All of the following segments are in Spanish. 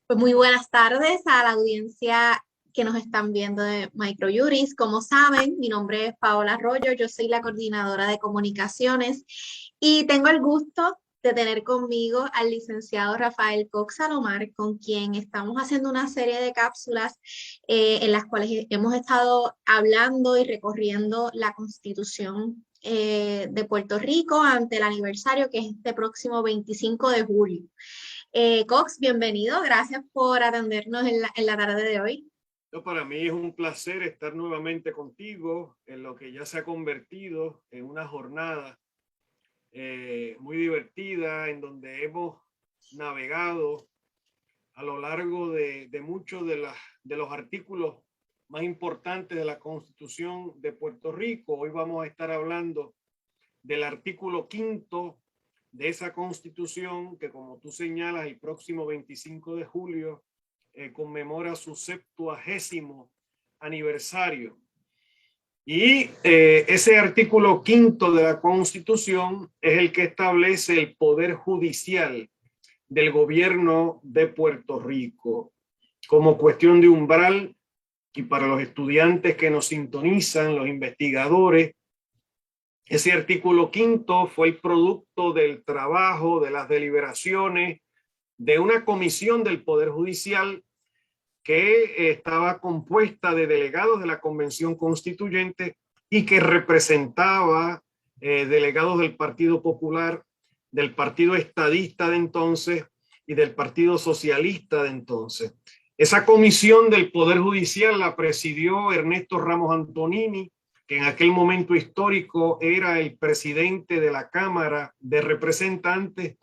Pues muy buenas tardes a la audiencia que nos están viendo de Microjuris. Como saben, mi nombre es Paola Arroyo, yo soy la coordinadora de comunicaciones y tengo el gusto de tener conmigo al licenciado Rafael Cox Salomar, con quien estamos haciendo una serie de cápsulas en las cuales hemos estado hablando y recorriendo la Constitución de Puerto Rico ante el aniversario que es este próximo 25 de julio. Cox, bienvenido. Gracias por atendernos en la tarde de hoy. Para mí es un placer estar nuevamente contigo en lo que ya se ha convertido en una jornada muy divertida, en donde hemos navegado a lo largo de muchos de los artículos más importantes de la Constitución de Puerto Rico. Hoy vamos a estar hablando del artículo 5 de esa Constitución que, como tú señalas, el próximo 25 de julio conmemora su 70º aniversario. Y ese artículo 5 de la Constitución es el que establece el poder judicial del gobierno de Puerto Rico como cuestión de umbral. Y para los estudiantes que nos sintonizan, los investigadores, ese artículo 5 fue el producto del trabajo, de las deliberaciones de una comisión del Poder Judicial que estaba compuesta de delegados de la Convención Constituyente y que representaba delegados del Partido Popular, del Partido Estadista de entonces y del Partido Socialista de entonces. Esa comisión del Poder Judicial la presidió Ernesto Ramos Antonini, que en aquel momento histórico era el presidente de la Cámara de Representantes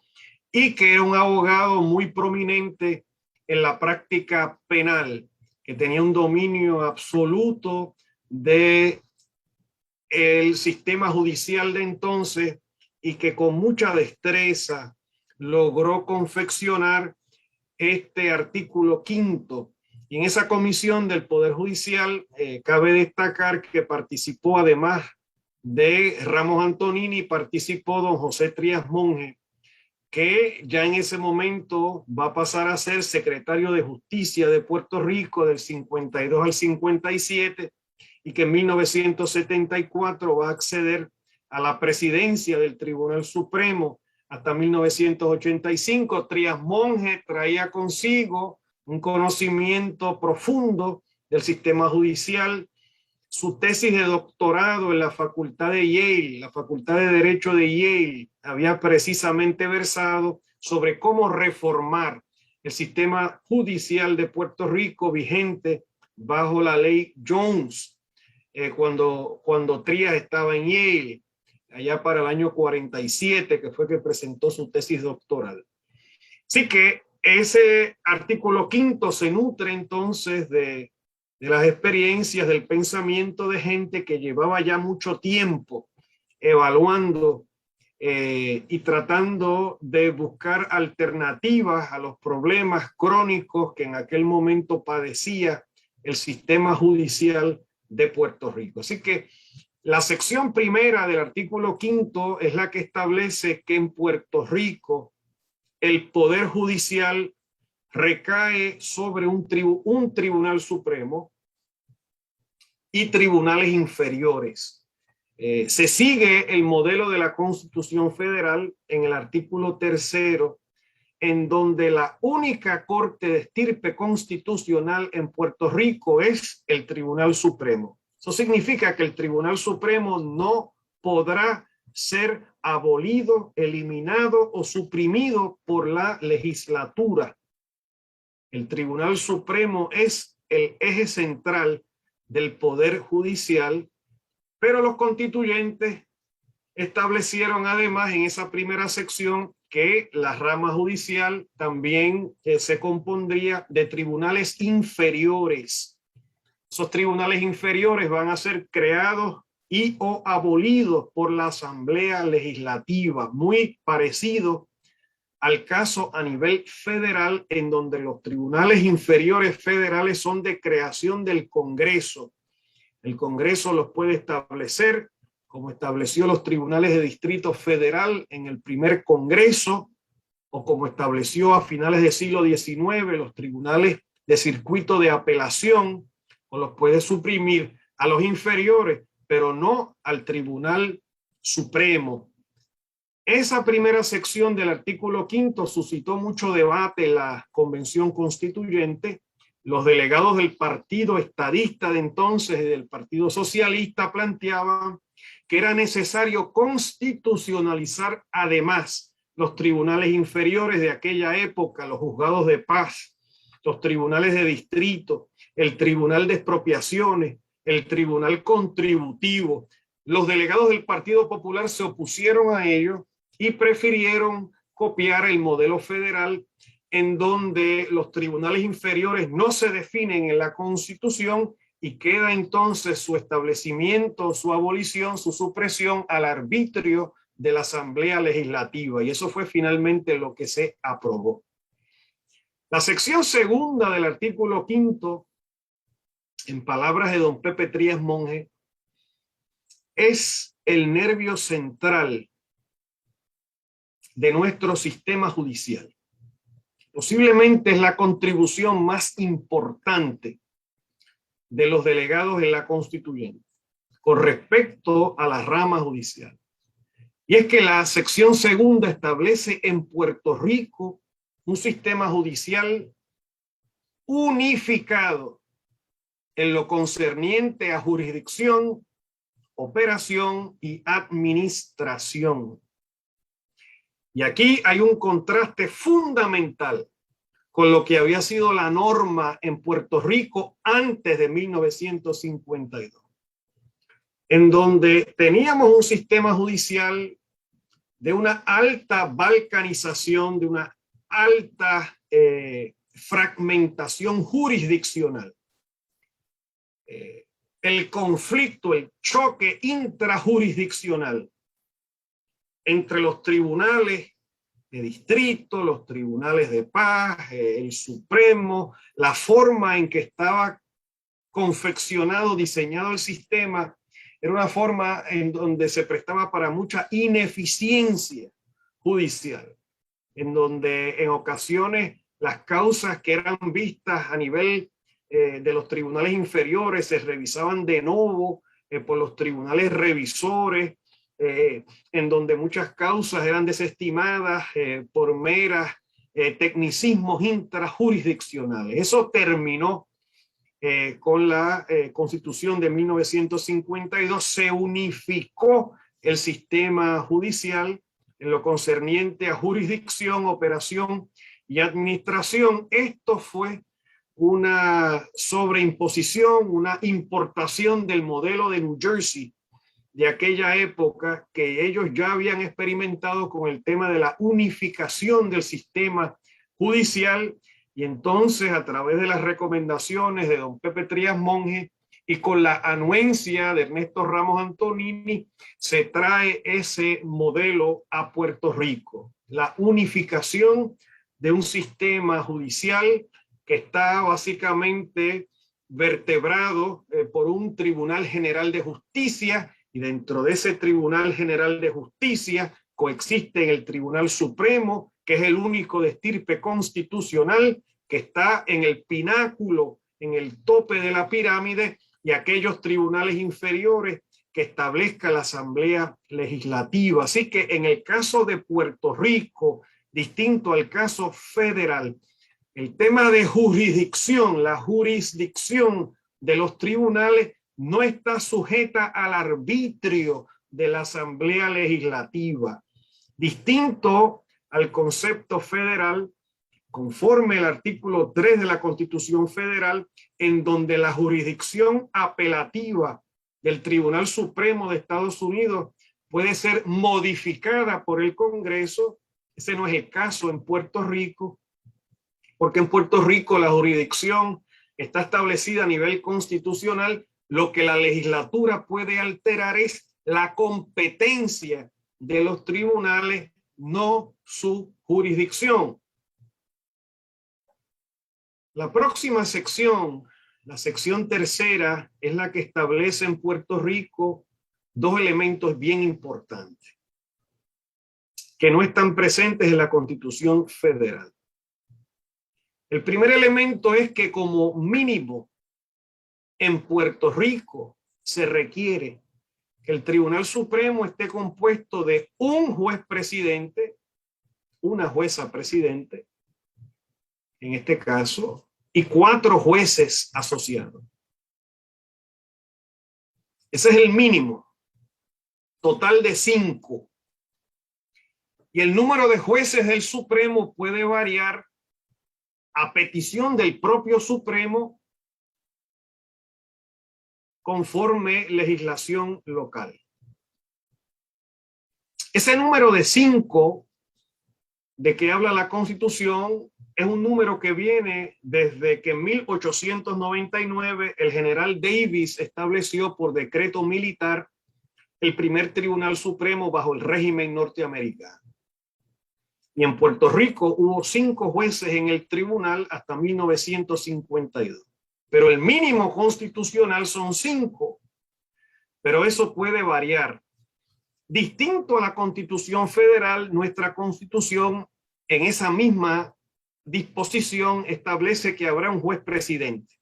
y que era un abogado muy prominente en la práctica penal, que tenía un dominio absoluto de el sistema judicial de entonces y que con mucha destreza logró confeccionar este artículo 5. Y en esa comisión del Poder Judicial cabe destacar que participó, además de Ramos Antonini, participó don José Trías Monge, que ya en ese momento va a pasar a ser secretario de Justicia de Puerto Rico del 52 al 57 y que en 1974 va a acceder a la presidencia del Tribunal Supremo hasta 1985. Trías Monge traía consigo un conocimiento profundo del sistema judicial. Su tesis de doctorado en la Facultad de Yale, la Facultad de Derecho de Yale, había precisamente versado sobre cómo reformar el sistema judicial de Puerto Rico vigente bajo la ley Jones, cuando Trías estaba en Yale, allá para el año 47, que fue que presentó su tesis doctoral. Así que ese artículo 5 se nutre entonces de las experiencias, del pensamiento de gente que llevaba ya mucho tiempo evaluando y tratando de buscar alternativas a los problemas crónicos que en aquel momento padecía el sistema judicial de Puerto Rico. Así que la sección primera del artículo 5 es la que establece que en Puerto Rico el Poder Judicial recae sobre un Tribunal Supremo y tribunales inferiores. Se sigue el modelo de la Constitución Federal en el artículo 3, en donde la única corte de estirpe constitucional en Puerto Rico es el Tribunal Supremo. Eso significa que el Tribunal Supremo no podrá ser abolido, eliminado o suprimido por la legislatura. El Tribunal Supremo es el eje central del Poder Judicial, pero los constituyentes establecieron además en esa primera sección que la rama judicial también se compondría de tribunales inferiores. Esos tribunales inferiores van a ser creados y o abolidos por la Asamblea Legislativa, muy parecido al caso a nivel federal, en donde los tribunales inferiores federales son de creación del Congreso. El Congreso los puede establecer, como estableció los tribunales de Distrito Federal en el primer Congreso, o como estableció a finales del siglo XIX, los tribunales de circuito de apelación, o los puede suprimir a los inferiores, pero no al Tribunal Supremo. Esa primera sección del artículo 5 suscitó mucho debate en la Convención Constituyente. Los delegados del Partido Estadista de entonces y del Partido Socialista planteaban que era necesario constitucionalizar además los tribunales inferiores de aquella época, los juzgados de paz, los tribunales de distrito, el tribunal de expropiaciones, el tribunal contributivo. Los delegados del Partido Popular se opusieron a ello y prefirieron copiar el modelo federal, en donde los tribunales inferiores no se definen en la Constitución y queda entonces su establecimiento, su abolición, su supresión al arbitrio de la Asamblea Legislativa. Y eso fue finalmente lo que se aprobó. La sección segunda del artículo 5, en palabras de don Pepe Trías Monge, es el nervio central de nuestro sistema judicial. Posiblemente es la contribución más importante de los delegados en la Constituyente con respecto a la rama judicial. Y es que la sección segunda establece en Puerto Rico un sistema judicial unificado en lo concerniente a jurisdicción, operación y administración. Y aquí hay un contraste fundamental con lo que había sido la norma en Puerto Rico antes de 1952, en donde teníamos un sistema judicial de una alta balcanización, de una alta fragmentación jurisdiccional. El conflicto, el choque intrajurisdiccional entre los tribunales de distrito, los tribunales de paz, el Supremo, la forma en que estaba confeccionado, diseñado el sistema, era una forma en donde se prestaba para mucha ineficiencia judicial, en donde en ocasiones las causas que eran vistas a nivel de los tribunales inferiores se revisaban de nuevo por los tribunales revisores, en donde muchas causas eran desestimadas por meras tecnicismos intrajurisdiccionales. Eso terminó con la Constitución de 1952. Se unificó el sistema judicial en lo concerniente a jurisdicción, operación y administración. Esto fue una sobreimposición, una importación del modelo de New Jersey de aquella época, que ellos ya habían experimentado con el tema de la unificación del sistema judicial. Y entonces, a través de las recomendaciones de don Pepe Trías Monge y con la anuencia de Ernesto Ramos Antonini, se trae ese modelo a Puerto Rico. La unificación de un sistema judicial que está básicamente vertebrado por un Tribunal General de Justicia, y dentro de ese Tribunal General de Justicia coexiste el Tribunal Supremo, que es el único de estirpe constitucional, que está en el pináculo, en el tope de la pirámide, y aquellos tribunales inferiores que establezca la Asamblea Legislativa. Así que en el caso de Puerto Rico, distinto al caso federal, el tema de jurisdicción, la jurisdicción de los tribunales no está sujeta al arbitrio de la Asamblea Legislativa. Distinto al concepto federal, conforme el artículo 3 de la Constitución Federal, en donde la jurisdicción apelativa del Tribunal Supremo de Estados Unidos puede ser modificada por el Congreso. Ese no es el caso en Puerto Rico, porque en Puerto Rico la jurisdicción está establecida a nivel constitucional. Lo que la legislatura puede alterar es la competencia de los tribunales, no su jurisdicción. La próxima sección, la sección tercera, es la que establece en Puerto Rico dos elementos bien importantes que no están presentes en la Constitución Federal. El primer elemento es que como mínimo en Puerto Rico se requiere que el Tribunal Supremo esté compuesto de un juez presidente, una jueza presidente, en este caso, y 4 jueces asociados. Ese es el mínimo, total de 5. Y el número de jueces del Supremo puede variar a petición del propio Supremo conforme legislación local. Ese número de 5 de que habla la Constitución es un número que viene desde que en 1899 el general Davis estableció por decreto militar el primer Tribunal Supremo bajo el régimen norteamericano. Y en Puerto Rico hubo 5 jueces en el tribunal hasta 1952. Pero el mínimo constitucional son 5. Pero eso puede variar. Distinto a la Constitución Federal, nuestra Constitución en esa misma disposición establece que habrá un juez presidente.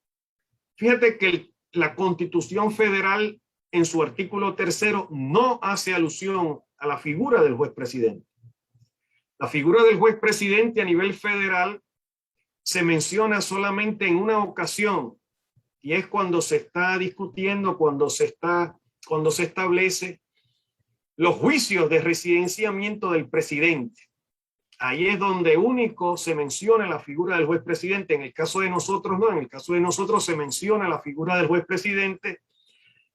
Fíjate que la Constitución Federal en su artículo 3 no hace alusión a la figura del juez presidente. La figura del juez presidente a nivel federal se menciona solamente en una ocasión, y es cuando se está discutiendo, cuando se establece los juicios de residenciamiento del presidente. Ahí es donde único se menciona la figura del juez presidente. En el caso de nosotros no, en el caso de nosotros se menciona la figura del juez presidente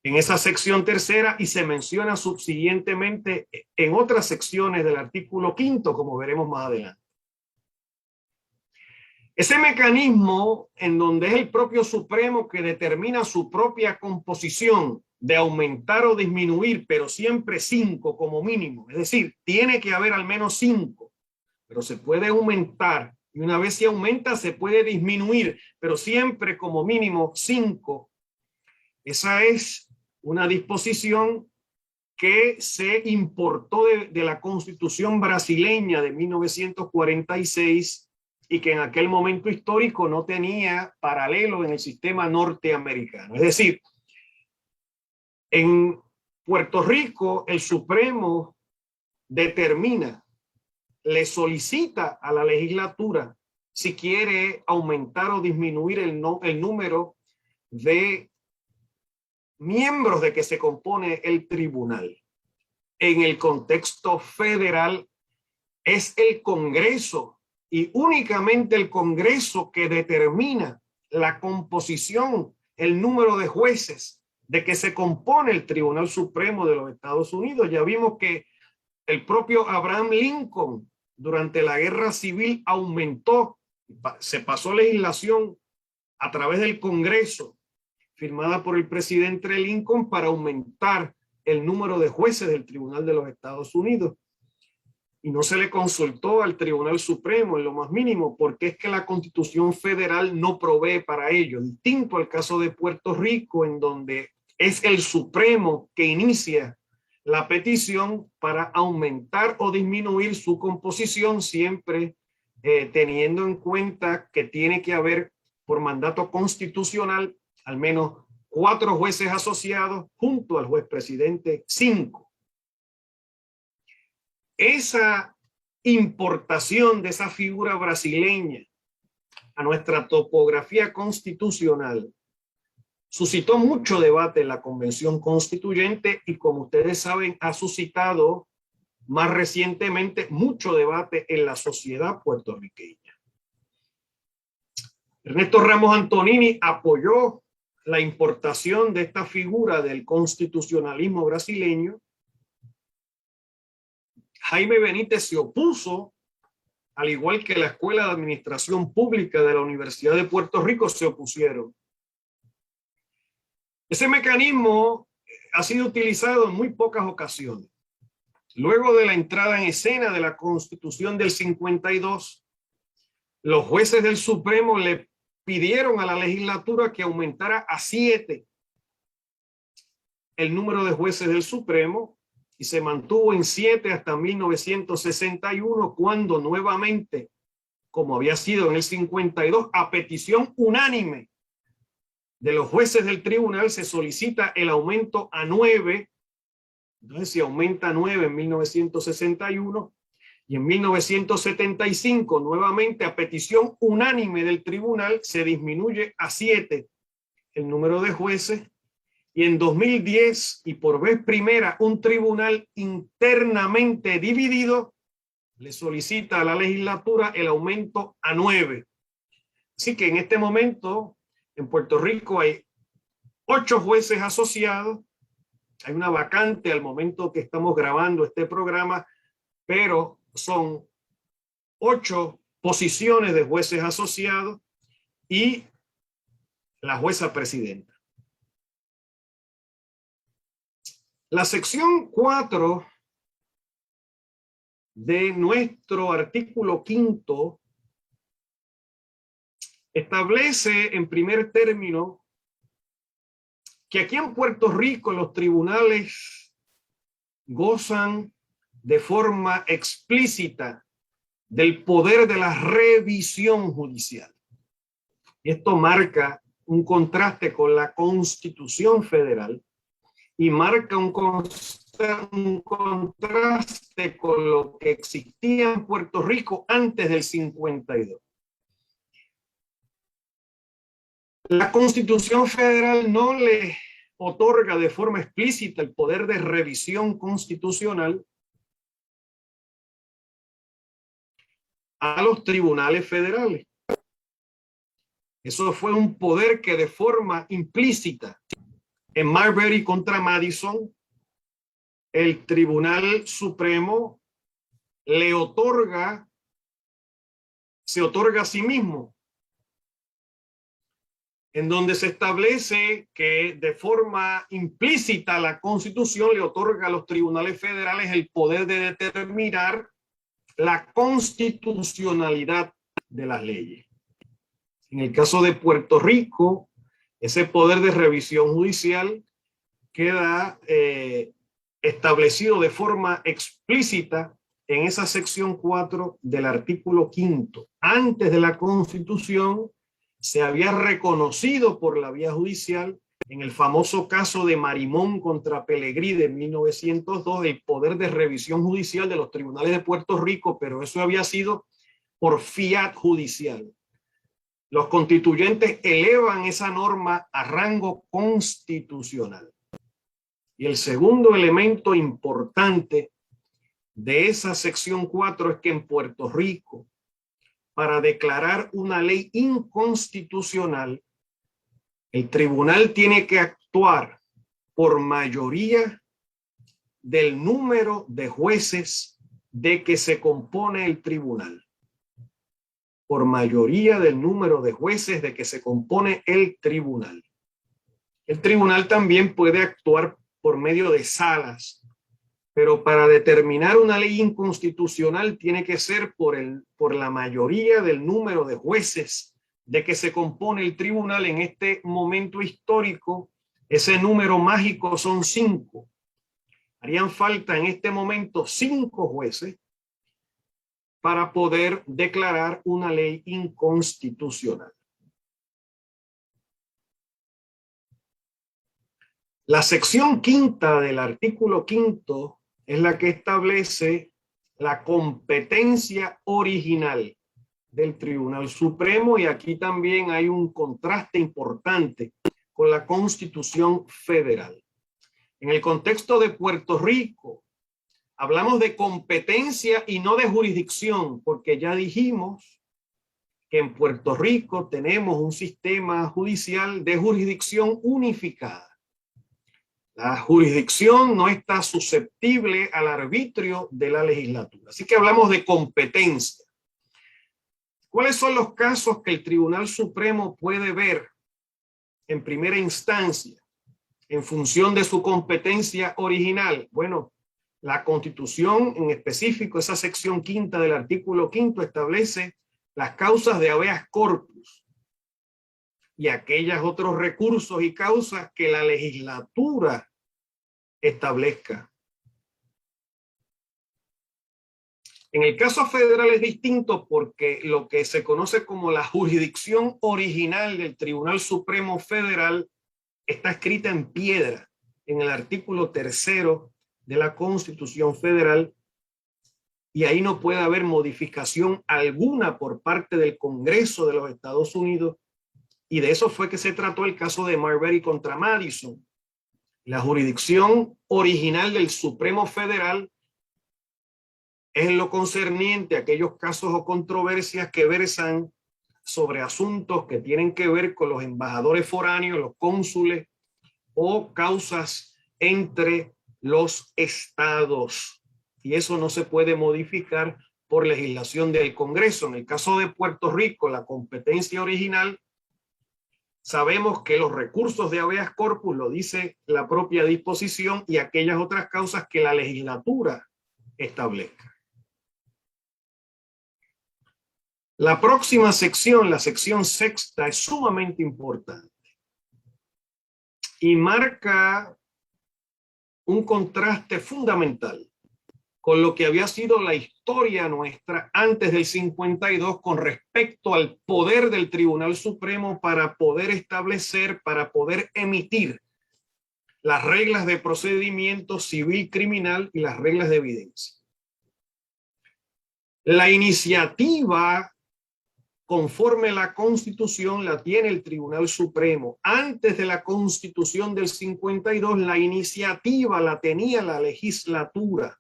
en esa sección 3 y se menciona subsiguientemente en otras secciones del artículo 5, como veremos más adelante. Ese mecanismo en donde es el propio Supremo que determina su propia composición de aumentar o disminuir, pero siempre 5 como mínimo. Es decir, tiene que haber al menos 5, pero se puede aumentar. Y una vez se aumenta, se puede disminuir, pero siempre como mínimo 5. Esa es una disposición que se importó de la Constitución brasileña de 1946 y que en aquel momento histórico no tenía paralelo en el sistema norteamericano. Es decir, en Puerto Rico el Supremo determina, le solicita a la legislatura si quiere aumentar o disminuir el número de miembros de que se compone el tribunal. En el contexto federal es el Congreso y únicamente el Congreso que determina la composición, el número de jueces de que se compone el Tribunal Supremo de los Estados Unidos. Ya vimos que el propio Abraham Lincoln durante la Guerra Civil aumentó, se pasó legislación a través del Congreso firmada por el presidente Lincoln para aumentar el número de jueces del Tribunal de los Estados Unidos. Y no se le consultó al Tribunal Supremo en lo más mínimo, porque es que la Constitución Federal no provee para ello. Distinto al caso de Puerto Rico, en donde es el Supremo que inicia la petición para aumentar o disminuir su composición, siempre teniendo en cuenta que tiene que haber por mandato constitucional al menos 4 jueces asociados junto al juez presidente 5. Esa importación de esa figura brasileña a nuestra topografía constitucional suscitó mucho debate en la Convención Constituyente y, como ustedes saben, ha suscitado más recientemente mucho debate en la sociedad puertorriqueña. Ernesto Ramos Antonini apoyó la importación de esta figura del constitucionalismo brasileño. Jaime Benítez se opuso, al igual que la Escuela de Administración Pública de la Universidad de Puerto Rico se opusieron. Ese mecanismo ha sido utilizado en muy pocas ocasiones. Luego de la entrada en escena de la Constitución del 52, los jueces del Supremo le pidieron a la legislatura que aumentara a 7 el número de jueces del Supremo y se mantuvo en 7 hasta 1961, cuando nuevamente, como había sido en el 52, a petición unánime de los jueces del tribunal, se solicita el aumento a 9. Entonces se aumenta a 9 en 1961 y en 1975, nuevamente a petición unánime del tribunal, se disminuye a 7 el número de jueces. Y en 2010, y por vez primera, un tribunal internamente dividido le solicita a la legislatura el aumento a 9. Así que en este momento en Puerto Rico hay 8 jueces asociados. Hay una vacante al momento que estamos grabando este programa, pero son 8 posiciones de jueces asociados y la jueza presidenta. La sección 4 de nuestro artículo 5 establece en primer término que aquí en Puerto Rico los tribunales gozan de forma explícita del poder de la revisión judicial. Y esto marca un contraste con la Constitución Federal y marca un contraste con lo que existía en Puerto Rico antes del 52. La Constitución Federal no le otorga de forma explícita el poder de revisión constitucional a los tribunales federales. Eso fue un poder que de forma implícita en Marbury contra Madison, el Tribunal Supremo se otorga a sí mismo, en donde se establece que de forma implícita la Constitución le otorga a los tribunales federales el poder de determinar la constitucionalidad de las leyes. En el caso de Puerto Rico, ese poder de revisión judicial queda establecido de forma explícita en esa sección 4 del artículo 5. Antes de la Constitución se había reconocido por la vía judicial, en el famoso caso de Marimón contra Pelegrí de 1902, el poder de revisión judicial de los tribunales de Puerto Rico, pero eso había sido por fiat judicial. Los constituyentes elevan esa norma a rango constitucional. Y el segundo elemento importante de esa sección 4 es que en Puerto Rico, para declarar una ley inconstitucional, el tribunal tiene que actuar por mayoría del número de jueces de que se compone el tribunal. Por mayoría del número de jueces de que se compone el tribunal. El tribunal también puede actuar por medio de salas, pero para determinar una ley inconstitucional tiene que ser por la mayoría del número de jueces de que se compone el tribunal. En este momento histórico, ese número mágico son 5. Harían falta en este momento 5 jueces para poder declarar una ley inconstitucional. La sección 5 del artículo 5 es la que establece la competencia original del Tribunal Supremo, y aquí también hay un contraste importante con la Constitución Federal. En el contexto de Puerto Rico, hablamos de competencia y no de jurisdicción, porque ya dijimos que en Puerto Rico tenemos un sistema judicial de jurisdicción unificada. La jurisdicción no está susceptible al arbitrio de la legislatura. Así que hablamos de competencia. ¿Cuáles son los casos que el Tribunal Supremo puede ver en primera instancia en función de su competencia original? Bueno, la Constitución en específico, esa sección 5 del artículo 5, establece las causas de habeas corpus y aquellos otros recursos y causas que la legislatura establezca. En el caso federal es distinto porque lo que se conoce como la jurisdicción original del Tribunal Supremo Federal está escrita en piedra en el artículo 3º de la Constitución Federal, y ahí no puede haber modificación alguna por parte del Congreso de los Estados Unidos, y de eso fue que se trató el caso de Marbury contra Madison. La jurisdicción original del Supremo Federal es en lo concerniente a aquellos casos o controversias que versan sobre asuntos que tienen que ver con los embajadores foráneos, los cónsules, o causas entre los estados. Y eso no se puede modificar por legislación del Congreso. En el caso de Puerto Rico, la competencia original, sabemos que los recursos de habeas corpus lo dice la propia disposición, y aquellas otras causas que la legislatura establezca. La próxima sección, la sección 6ª, es sumamente importante y marca un contraste fundamental con lo que había sido la historia nuestra antes del 52 con respecto al poder del Tribunal Supremo para poder establecer, para poder emitir las reglas de procedimiento civil criminal y las reglas de evidencia. La iniciativa, conforme la Constitución, la tiene el Tribunal Supremo. Antes de la Constitución del 52, la iniciativa la tenía la legislatura.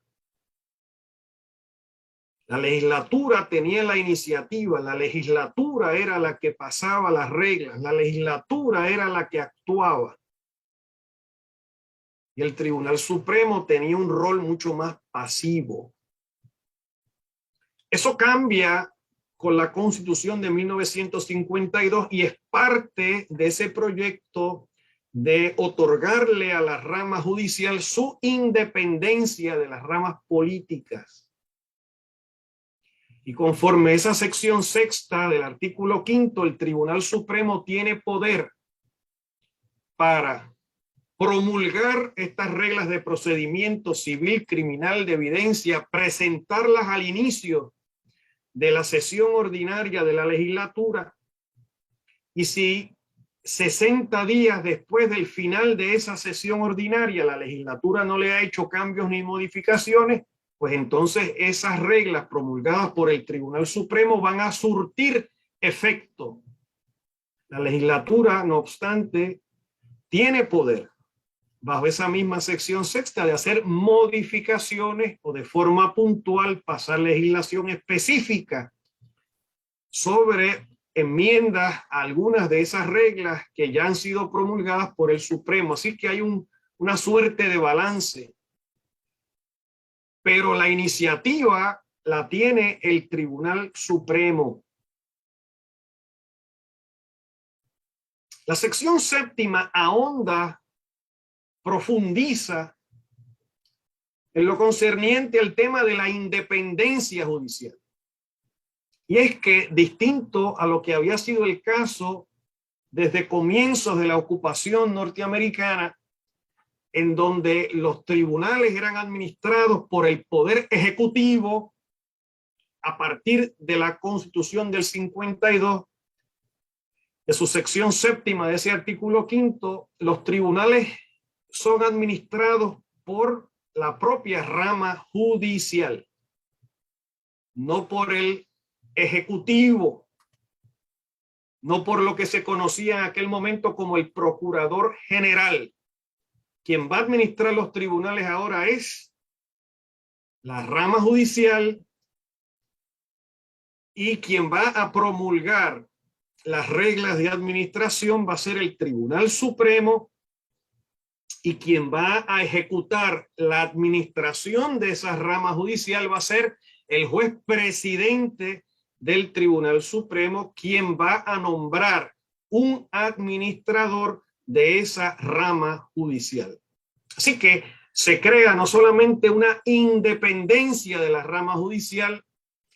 La legislatura tenía la iniciativa, la legislatura era la que pasaba las reglas, la legislatura era la que actuaba. Y el Tribunal Supremo tenía un rol mucho más pasivo. Eso cambia con la Constitución de 1952 y es parte de ese proyecto de otorgarle a la rama judicial su independencia de las ramas políticas. Y conforme esa sección 6ª del artículo 5º, el Tribunal Supremo tiene poder para promulgar estas reglas de procedimiento civil, criminal, de evidencia, presentarlas al inicio de la sesión ordinaria de la legislatura, y si 60 días después del final de esa sesión ordinaria la legislatura no le ha hecho cambios ni modificaciones, pues entonces esas reglas promulgadas por el Tribunal Supremo van a surtir efecto. La legislatura, no obstante, tiene poder, bajo esa misma sección 6ª, de hacer modificaciones o de forma puntual pasar legislación específica sobre enmiendas a algunas de esas reglas que ya han sido promulgadas por el Supremo. Así que hay una suerte de balance. Pero la iniciativa la tiene el Tribunal Supremo. La sección 7ª ahonda, profundiza en lo concerniente al tema de la independencia judicial. Y es que, distinto a lo que había sido el caso desde comienzos de la ocupación norteamericana, en donde los tribunales eran administrados por el Poder Ejecutivo a partir de la Constitución del 52, de su sección 7ª de ese artículo 5º, los tribunales son administrados por la propia rama judicial, no por el Ejecutivo, no por lo que se conocía en aquel momento como el Procurador General. Quien va a administrar los tribunales ahora es la rama judicial, y quien va a promulgar las reglas de administración va a ser el Tribunal Supremo, y quien va a ejecutar la administración de esa rama judicial va a ser el juez presidente del Tribunal Supremo, quien va a nombrar un administrador de esa rama judicial. Así que se crea no solamente una independencia de la rama judicial,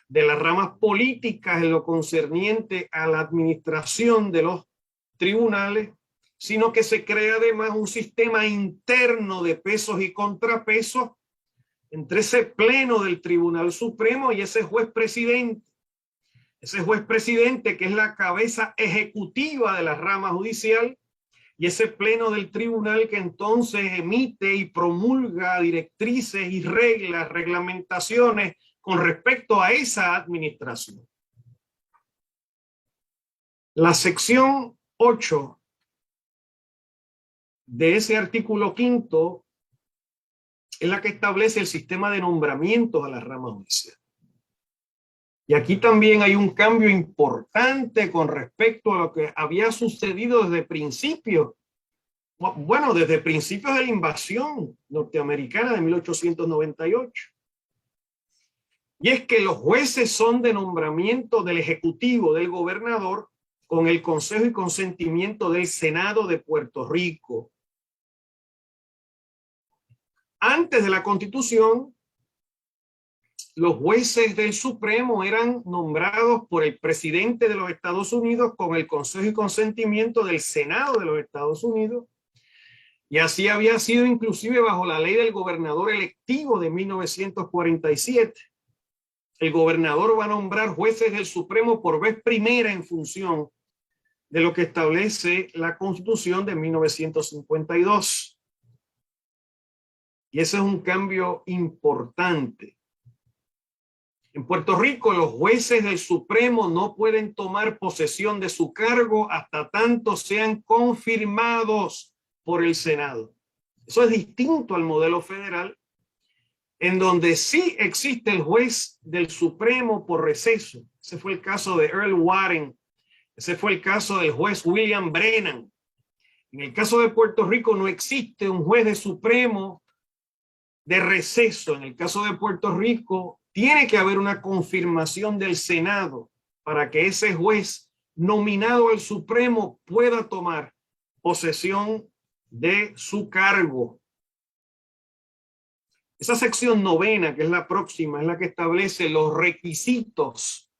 de las ramas políticas en lo concerniente a la administración de los tribunales, sino que se crea además un sistema interno de pesos y contrapesos entre ese pleno del Tribunal Supremo y ese juez presidente. Ese juez presidente que es la cabeza ejecutiva de la rama judicial y ese pleno del tribunal que entonces emite y promulga directrices y reglas, reglamentaciones con respecto a esa administración. La sección 8 de ese artículo 5 es la que establece el sistema de nombramientos a la rama judicial. Y aquí también hay un cambio importante con respecto a lo que había sucedido desde principios, bueno, desde principios de la invasión norteamericana de 1898. Y es que los jueces son de nombramiento del Ejecutivo, del gobernador, con el consejo y consentimiento del Senado de Puerto Rico. Antes de la Constitución, los jueces del Supremo eran nombrados por el presidente de los Estados Unidos con el consejo y consentimiento del Senado de los Estados Unidos. Y así había sido inclusive bajo la ley del gobernador electivo de 1947. El gobernador va a nombrar jueces del Supremo por vez primera en función de lo que establece la Constitución de 1952. Y ese es un cambio importante. En Puerto Rico, los jueces del Supremo no pueden tomar posesión de su cargo hasta tanto sean confirmados por el Senado. Eso es distinto al modelo federal, en donde sí existe el juez del Supremo por receso. Ese fue el caso de Earl Warren. Ese fue el caso del juez William Brennan. En el caso de Puerto Rico no existe un juez de Supremo de receso. En el caso de Puerto Rico tiene que haber una confirmación del Senado para que ese juez nominado al Supremo pueda tomar posesión de su cargo. Esa sección 9, que es la próxima, es la que establece los requisitos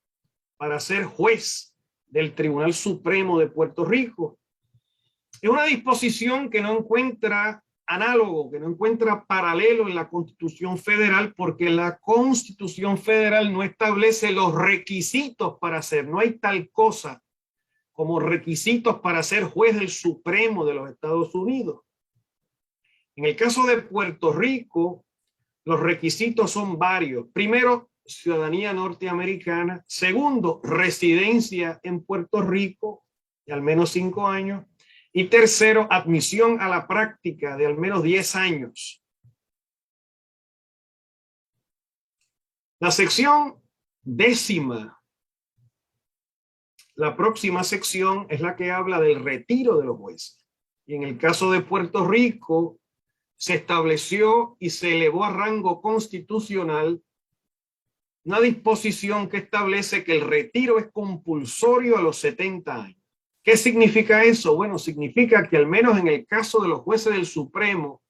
para ser juez del Tribunal Supremo de Puerto Rico. Es una disposición que no encuentra análogo, que no encuentra paralelo en la Constitución Federal, porque la Constitución Federal no establece los requisitos para ser. No hay tal cosa como requisitos para ser juez del Supremo de los Estados Unidos. En el caso de Puerto Rico, los requisitos son varios. Primero, ciudadanía norteamericana. Segundo, residencia en Puerto Rico de al menos 5 años. Y tercero, admisión a la práctica de al menos 10 años. La sección 10, la próxima sección es la que habla del retiro de los jueces. Y en el caso de Puerto Rico, se estableció y se elevó a rango constitucional una disposición que establece que el retiro es compulsorio a los 70 años. ¿Qué significa eso? Bueno, significa que al menos en el caso de los jueces del Supremo,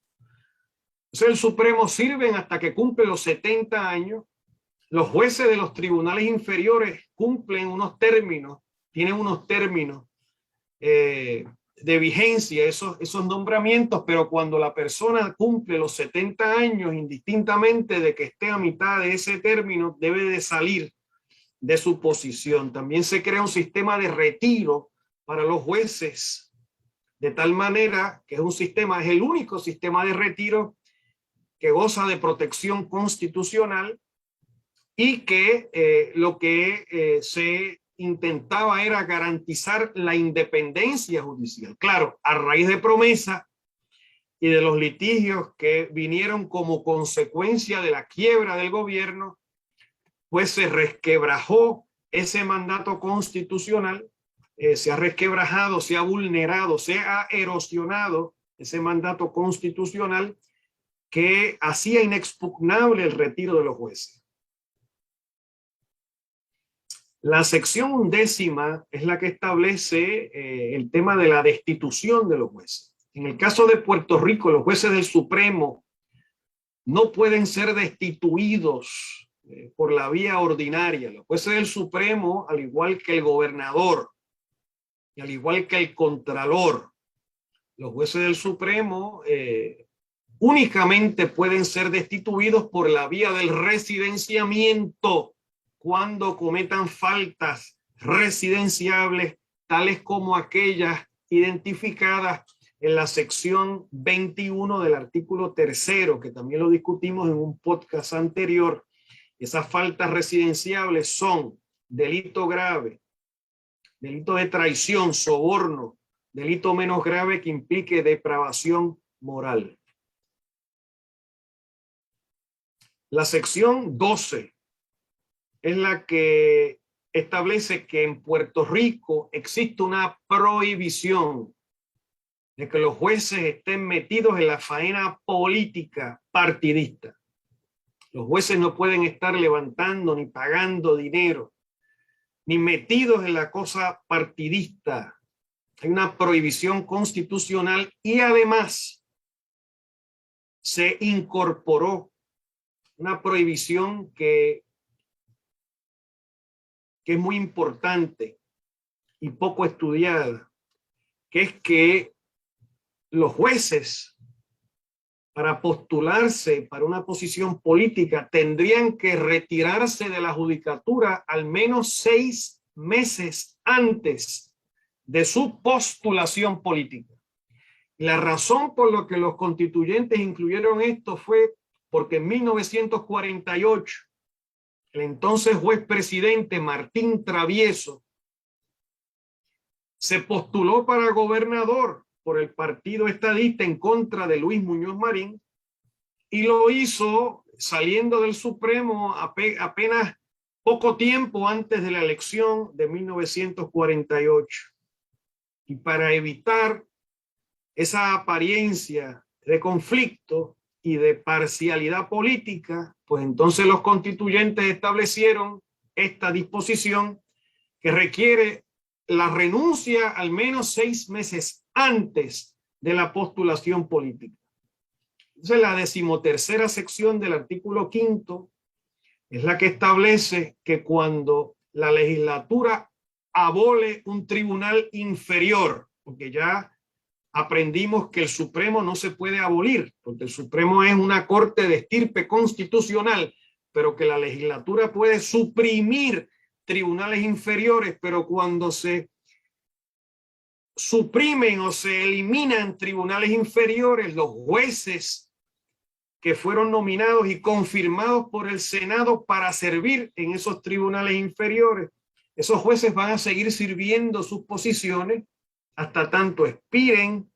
el Supremo sirven hasta que cumplen los 70 años. Los jueces de los tribunales inferiores cumplen unos términos, tienen unos términos de vigencia, esos nombramientos, pero cuando la persona cumple los 70 años, indistintamente de que esté a mitad de ese término, debe de salir de su posición. También se crea un sistema de retiro para los jueces, de tal manera que es el único sistema de retiro que goza de protección constitucional y que lo que se intentaba era garantizar la independencia judicial. Claro, a raíz de promesa y de los litigios que vinieron como consecuencia de la quiebra del gobierno, pues se resquebrajó ese mandato constitucional. Se ha resquebrajado, se ha vulnerado, se ha erosionado ese mandato constitucional que hacía inexpugnable el retiro de los jueces. La sección 10 es la que establece el tema de la destitución de los jueces. En el caso de Puerto Rico, los jueces del Supremo no pueden ser destituidos por la vía ordinaria. Los jueces del Supremo, al igual que el gobernador, y al igual que el contralor, los jueces del Supremo únicamente pueden ser destituidos por la vía del residenciamiento cuando cometan faltas residenciables, tales como aquellas identificadas en la sección 21 del artículo 3, que también lo discutimos en un podcast anterior. Esas faltas residenciables son delito grave, delito de traición, soborno, delito menos grave que implique depravación moral. La sección 12 es la que establece que en Puerto Rico existe una prohibición de que los jueces estén metidos en la faena política partidista. Los jueces no pueden estar levantando ni pagando dinero, ni metidos en la cosa partidista. Hay una prohibición constitucional y además se incorporó una prohibición que es muy importante y poco estudiada, que es que los jueces, para postularse para una posición política, tendrían que retirarse de la judicatura al menos 6 meses antes de su postulación política. Y la razón por la que los constituyentes incluyeron esto fue porque en 1948, el entonces juez presidente Martín Travieso se postuló para gobernador por el Partido Estadista en contra de Luis Muñoz Marín, y lo hizo saliendo del Supremo apenas poco tiempo antes de la elección de 1948. Y para evitar esa apariencia de conflicto y de parcialidad política, pues entonces los constituyentes establecieron esta disposición que requiere la renuncia al menos 6 meses antes de la postulación política. Entonces, la 13ª sección del artículo 5 es la que establece que cuando la legislatura abole un tribunal inferior, porque ya aprendimos que el Supremo no se puede abolir, porque el Supremo es una corte de estirpe constitucional, pero que la legislatura puede suprimir tribunales inferiores, pero cuando se suprimen o se eliminan tribunales inferiores, los jueces que fueron nominados y confirmados por el Senado para servir en esos tribunales inferiores, esos jueces van a seguir sirviendo sus posiciones hasta tanto expiren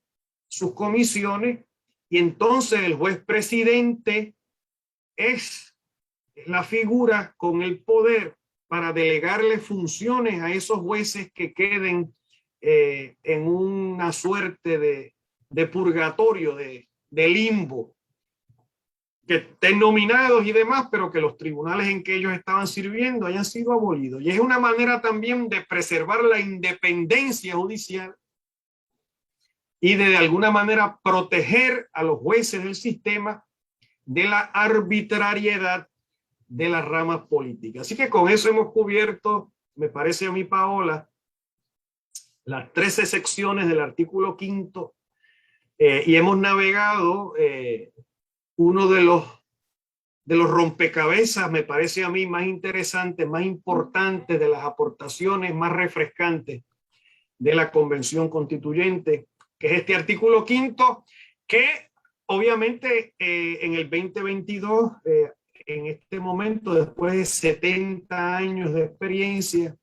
sus comisiones, y entonces el juez presidente es la figura con el poder para delegarle funciones a esos jueces que queden en una suerte de purgatorio, de limbo, que estén nominados y demás, pero que los tribunales en que ellos estaban sirviendo hayan sido abolidos. Y es una manera también de preservar la independencia judicial y de alguna manera proteger a los jueces del sistema de la arbitrariedad de las ramas políticas. Así que con eso hemos cubierto, me parece a mí, Paola, las 13 secciones del artículo 5 y hemos navegado uno de los rompecabezas, me parece a mí, más interesantes, más importantes, de las aportaciones más refrescantes de la Convención Constituyente, que es este artículo 5, que obviamente en el 2022, en este momento, después de 70 años de experiencia,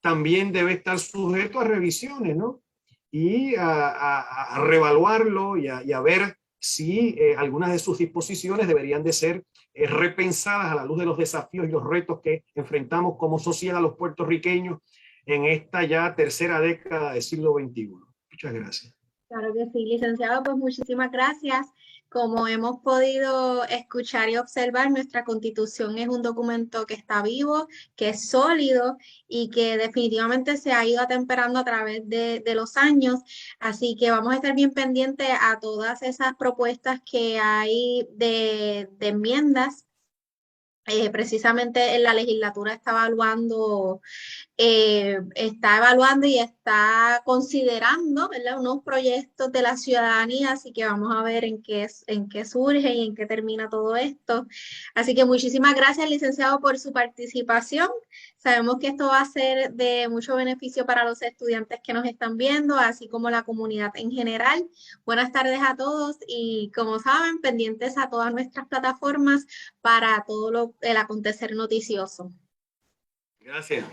también debe estar sujeto a revisiones, ¿no? Y a reevaluarlo y a ver si algunas de sus disposiciones deberían de ser repensadas a la luz de los desafíos y los retos que enfrentamos como sociedad los puertorriqueños en esta ya tercera década del siglo XXI. Muchas gracias. Claro que sí, licenciado, pues muchísimas gracias. Como hemos podido escuchar y observar, nuestra Constitución es un documento que está vivo, que es sólido y que definitivamente se ha ido atemperando a través de los años. Así que vamos a estar bien pendientes a todas esas propuestas que hay de enmiendas. Precisamente en la legislatura está evaluando está evaluando y está considerando, ¿verdad?, unos proyectos de la ciudadanía, así que vamos a ver en qué surge y en qué termina todo esto. Así que muchísimas gracias, licenciado, por su participación. Sabemos que esto va a ser de mucho beneficio para los estudiantes que nos están viendo, así como la comunidad en general. Buenas tardes a todos y, como saben, pendientes a todas nuestras plataformas para todo el acontecer noticioso. Gracias.